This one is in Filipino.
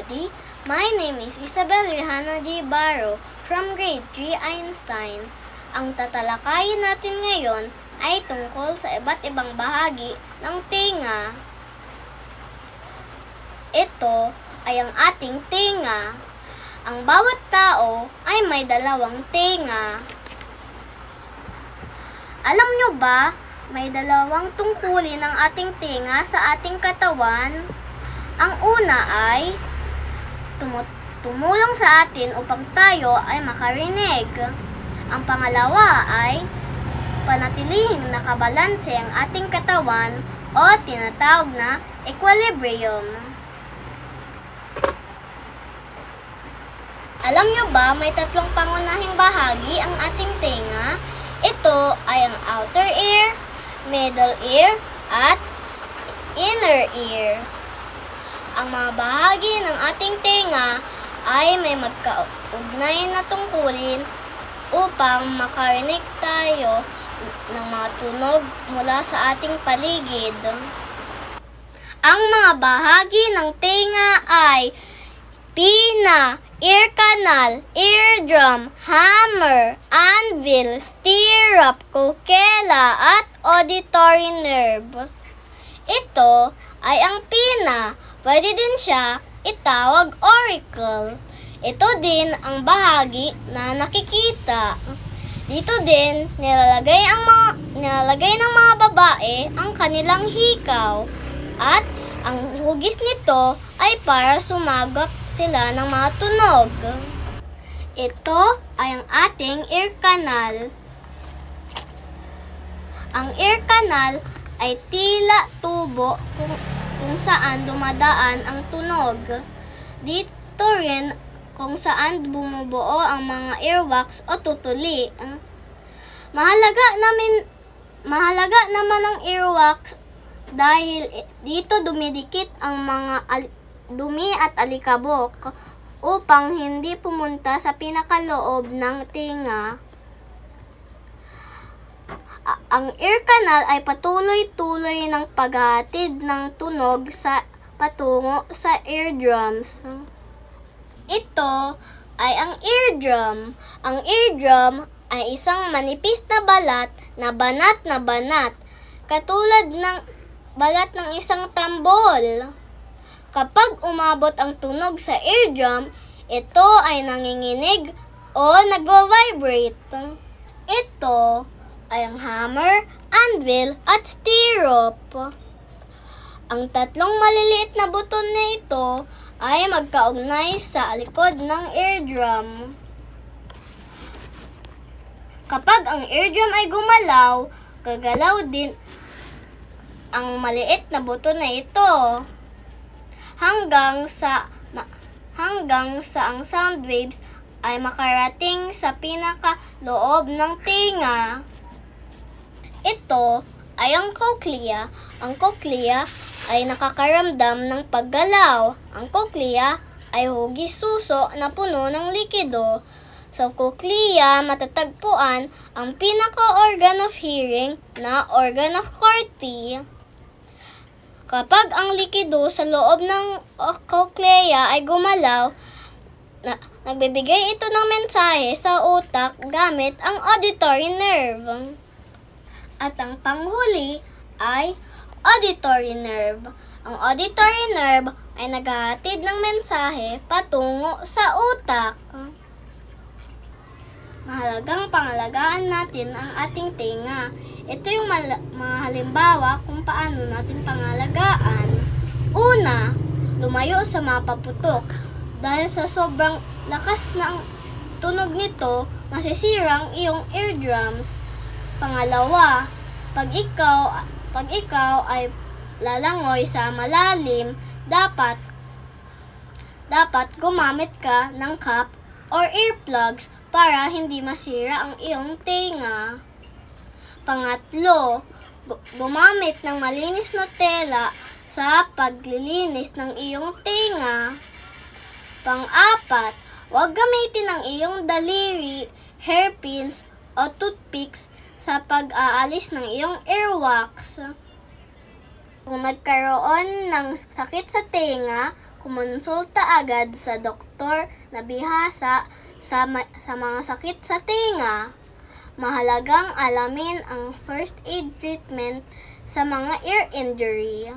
everybody. My name is Isabel Rihanna J. Barro from Grade 3 Einstein. Ang tatalakayin natin ngayon ay tungkol sa iba't ibang bahagi ng tenga. Ito ay ang ating tenga. Ang bawat tao ay may dalawang tenga. Alam nyo ba, may dalawang tungkulin ang ating tenga sa ating katawan? Ang una ay tumulong sa atin upang tayo ay makarinig. Ang pangalawa ay panatilihing nakabalanse ang ating katawan o tinatawag na equilibrium. Alam nyo ba, may tatlong pangunahing bahagi ang ating tenga? Ito ay ang outer ear, middle ear, at inner ear. Ang mga bahagi ng ating tenga ay may magkaugnay na tungkulin upang makarinig tayo ng mga tunog mula sa ating paligid. Ang mga bahagi ng tenga ay pina, ear canal, eardrum, hammer, anvil, stirrup, cochlea, at auditory nerve. Ito ay ang pina. Pwede din siya itawag auricle. Ito din ang bahagi na nakikita. Dito din nilalagay ng mga babae ang kanilang hikaw. At ang hugis nito ay para sumagap sila ng mga tunog. Ito ay ang ating ear canal. Ang ear canal ay tila tubo kung saan dumadaan ang tunog. Dito rin kung saan bumubuo ang mga earwax o tutuli. Mahalaga naman ang earwax dahil dito dumidikit ang mga dumi at alikabok upang hindi pumunta sa pinakaloob ng tenga. Ang ear canal ay patuloy-tuloy ng paghahatid ng tunog patungo sa eardrums. Ito ay ang eardrum. Ang eardrum ay isang manipis na balat na banat, katulad ng balat ng isang tambol. Kapag umabot ang tunog sa eardrum, ito ay nanginginig o nagwa-vibrate. Ito ay ang hammer, anvil, at stirrup. Ang tatlong maliliit na buton na ito ay magkaugnay sa likod ng eardrum. Kapag ang eardrum ay gumalaw, gagalaw din ang maliit na buton na ito hanggang sa ang sound waves ay makarating sa pinakaloob ng tenga. Ito ay ang cochlea. Ang cochlea ay nakakaramdam ng paggalaw. Ang cochlea ay hugis suso na puno ng likido. Sa cochlea matatagpuan ang pinaka-organ of hearing na organ of Corti. Kapag ang likido sa loob ng cochlea ay gumalaw, nagbibigay ito ng mensahe sa utak gamit ang auditory nerve. At ang panghuli ay auditory nerve. Ang auditory nerve ay naghahatid ng mensahe patungo sa utak. Mahalagang pangalagaan natin ang ating tenga. Ito yung mga halimbawa kung paano natin pangalagaan. Una, lumayo sa mga paputok. Dahil sa sobrang lakas ng tunog nito, masisira ang iyong eardrums. Pangalawa, pag ikaw ay lalangoy sa malalim, dapat gumamit ka ng cap or earplugs para hindi masira ang iyong tenga. Pangatlo, gumamit ng malinis na tela sa paglilinis ng iyong tenga. Pang-apat, huwag gamitin ang iyong daliri, hairpins o toothpicks sa pag-aalis ng iyong earwax. Kung nagkaroon ng sakit sa tenga, kumonsulta agad sa doktor na bihasa sa mga sakit sa tenga. Mahalagang alamin ang first aid treatment sa mga ear injury.